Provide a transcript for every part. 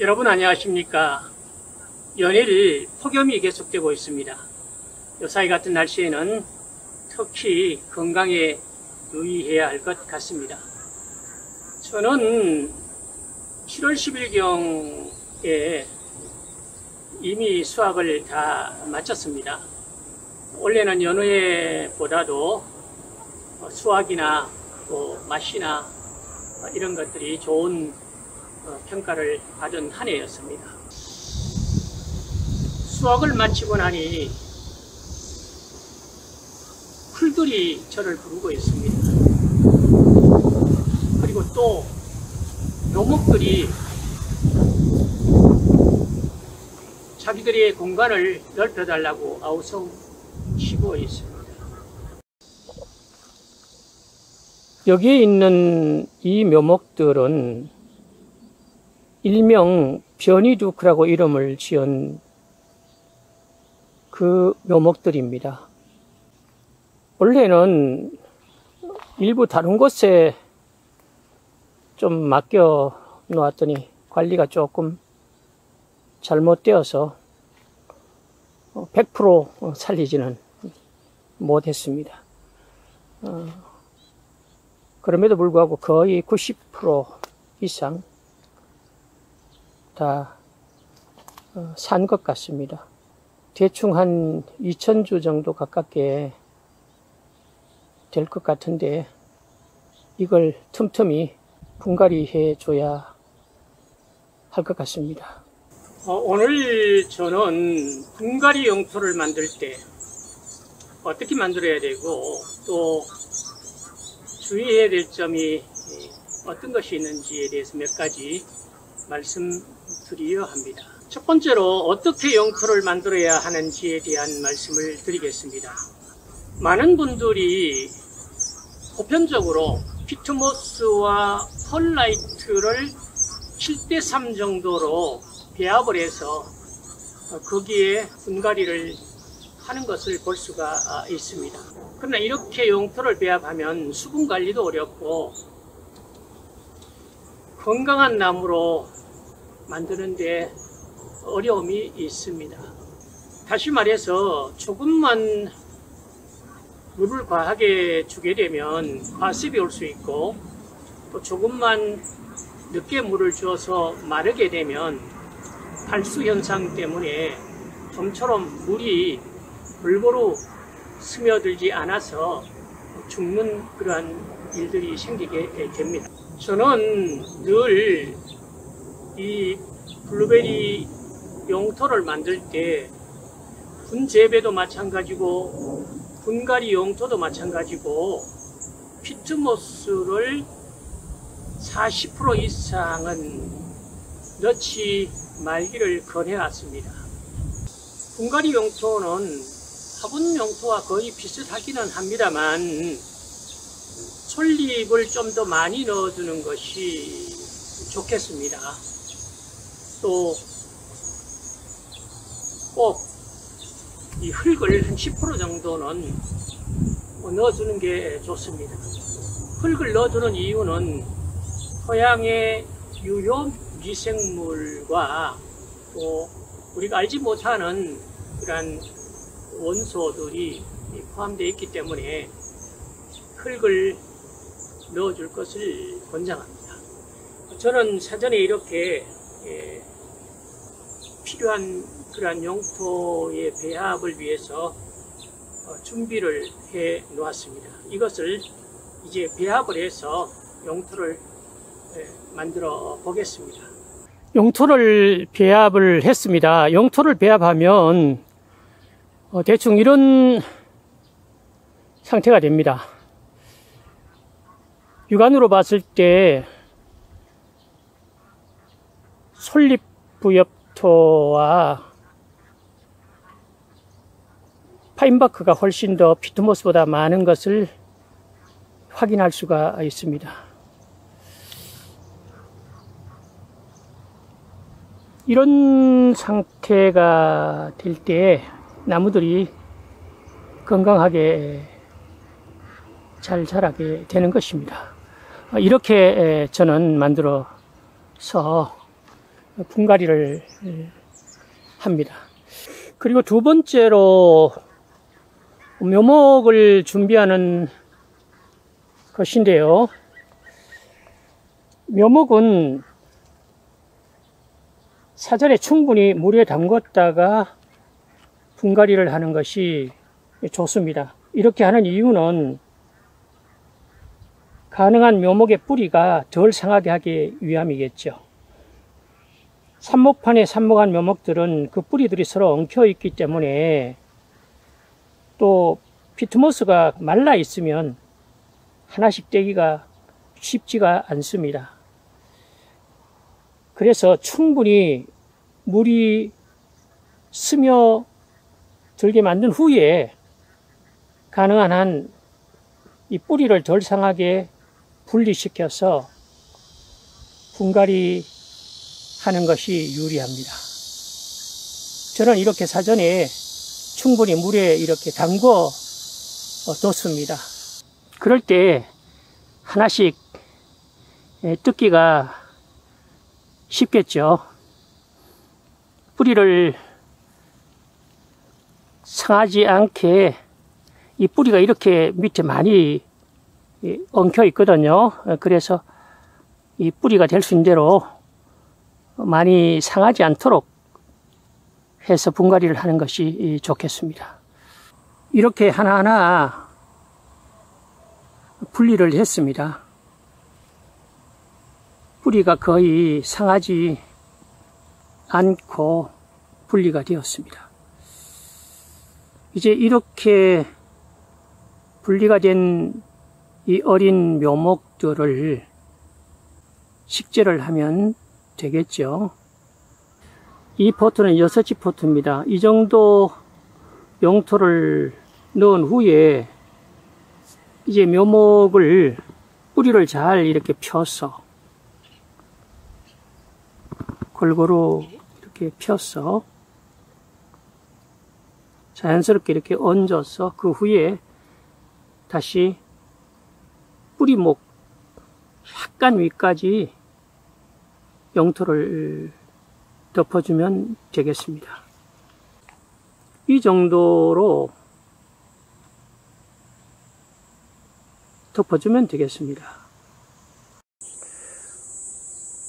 여러분 안녕하십니까. 연일 폭염이 계속되고 있습니다. 요사이 같은 날씨에는 특히 건강에 유의해야 할 것 같습니다. 저는 7월 10일경에 이미 수확을 다 마쳤습니다. 원래는 여느 해보다도 수확이나 또 맛이나 이런 것들이 좋은 평가를 받은 한 해였습니다. 수확을 마치고 나니 풀들이 저를 부르고 있습니다. 그리고 또 묘목들이 자기들의 공간을 넓혀달라고 아우성치고 있습니다. 여기에 있는 이 묘목들은 일명 변이두크라고 이름을 지은 그 묘목들입니다. 원래는 일부 다른 곳에 좀 맡겨 놓았더니 관리가 조금 잘못되어서 100% 살리지는 못했습니다. 그럼에도 불구하고 거의 90% 이상 다 산 것 같습니다. 대충 한 2000주 정도 가깝게 될 것 같은데 이걸 틈틈이 분갈이 해줘야 할 것 같습니다. 오늘 저는 분갈이 용토를 만들 때 어떻게 만들어야 되고 또 주의해야 될 점이 어떤 것이 있는지에 대해서 몇 가지 말씀드리려 합니다. 첫 번째로 어떻게 용토를 만들어야 하는지에 대한 말씀을 드리겠습니다. 많은 분들이 보편적으로 피트모스와 펄라이트를 7:3 정도로 배합을 해서 거기에 분갈이를 하는 것을 볼 수가 있습니다. 그러나 이렇게 용토를 배합하면 수분 관리도 어렵고 건강한 나무로 만드는데 어려움이 있습니다. 다시 말해서 조금만 물을 과하게 주게 되면 과습이 올 수 있고 또 조금만 늦게 물을 주어서 마르게 되면 발수 현상 때문에 좀처럼 물이 골고루 스며들지 않아서 죽는 그러한 일들이 생기게 됩니다. 저는 늘 이 블루베리 용토를 만들 때 분재배도 마찬가지고 분갈이 용토도 마찬가지고 피트모스를 40% 이상은 넣지 말기를 권해왔습니다. 분갈이 용토는 화분 용토와 거의 비슷하기는 합니다만 솔잎을 좀 더 많이 넣어주는 것이 좋겠습니다. 또 꼭 이 흙을 한 10% 정도는 넣어주는 게 좋습니다. 흙을 넣어주는 이유는 토양의 유효 미생물과 또 우리가 알지 못하는 그런 원소들이 포함되어 있기 때문에 흙을 넣어줄 것을 권장합니다. 저는 사전에 이렇게 필요한 그러한 용토의 배합을 위해서 준비를 해 놓았습니다. 이것을 이제 배합을 해서 용토를 만들어 보겠습니다. 용토를 배합을 했습니다. 용토를 배합하면 대충 이런 상태가 됩니다. 육안으로 봤을 때 솔잎부엽토와 파인바크가 훨씬 더 피트모스보다 많은 것을 확인할 수가 있습니다. 이런 상태가 될 때 나무들이 건강하게 잘 자라게 되는 것입니다. 이렇게 저는 만들어서 분갈이를 합니다. 그리고 두 번째로 묘목을 준비하는 것인데요. 묘목은 사전에 충분히 물에 담궜다가 분갈이를 하는 것이 좋습니다. 이렇게 하는 이유는 가능한 묘목의 뿌리가 덜 상하게 하기 위함이겠죠. 삽목판에 삽목한 묘목들은 그 뿌리들이 서로 엉켜 있기 때문에, 또 피트모스가 말라 있으면 하나씩 떼기가 쉽지가 않습니다. 그래서 충분히 물이 스며들게 만든 후에 가능한 한 이 뿌리를 덜 상하게 분리시켜서 분갈이 하는 것이 유리합니다. 저는 이렇게 사전에 충분히 물에 이렇게 담궈 뒀습니다. 그럴 때 하나씩 뜯기가 쉽겠죠. 뿌리를 상하지 않게 이 뿌리가 이렇게 밑에 많이 엉켜 있거든요. 그래서 이 뿌리가 될 수 있는 대로 많이 상하지 않도록 해서 분갈이를 하는 것이 좋겠습니다. 이렇게 하나하나 분리를 했습니다. 뿌리가 거의 상하지 않고 분리가 되었습니다. 이제 이렇게 분리가 된 이 어린 묘목들을 식재를 하면 되겠죠. 이 포트는 6지 포트입니다. 이 정도 용토를 넣은 후에 이제 묘목을 뿌리를 잘 이렇게 펴서 골고루 이렇게 펴서 자연스럽게 이렇게 얹어서 그 후에 다시 뿌리목 약간 위까지 용토를 덮어주면 되겠습니다. 이 정도로 덮어주면 되겠습니다.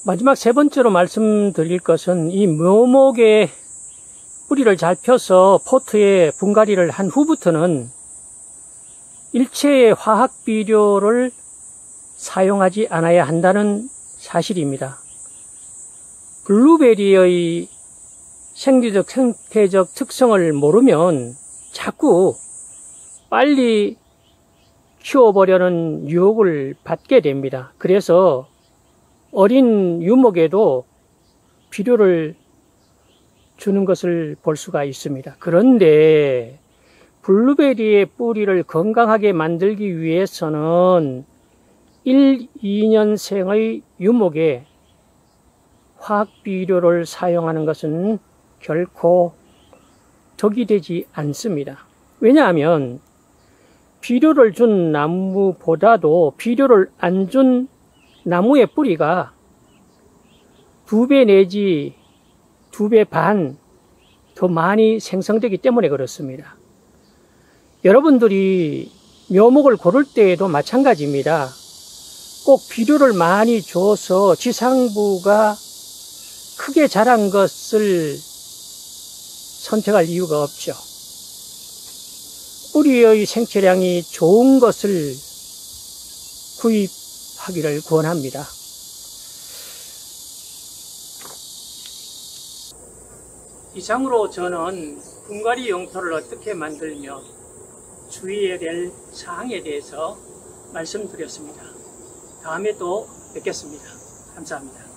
마지막 세 번째로 말씀드릴 것은 이 묘목의 뿌리를 잘 펴서 포트에 분갈이를 한 후부터는 일체의 화학 비료를 사용하지 않아야 한다는 사실입니다. 블루베리의 생리적, 생태적 특성을 모르면 자꾸 빨리 키워보려는 유혹을 받게 됩니다. 그래서 어린 유목에도 비료를 주는 것을 볼 수가 있습니다. 그런데 블루베리의 뿌리를 건강하게 만들기 위해서는 1, 2년생의 유목에 화학 비료를 사용하는 것은 결코 덕이 되지 않습니다. 왜냐하면 비료를 준 나무보다도 비료를 안 준 나무의 뿌리가 2배 내지 2배 반 더 많이 생성되기 때문에 그렇습니다. 여러분들이 묘목을 고를 때에도 마찬가지입니다. 꼭 비료를 많이 줘서 지상부가 크게 자란 것을 선택할 이유가 없죠. 뿌리의 생체량이 좋은 것을 구입하기를 권합니다. 이상으로 저는 분갈이 용토를 어떻게 만들며 주의해야 될 사항에 대해서 말씀드렸습니다. 다음에 또 뵙겠습니다. 감사합니다.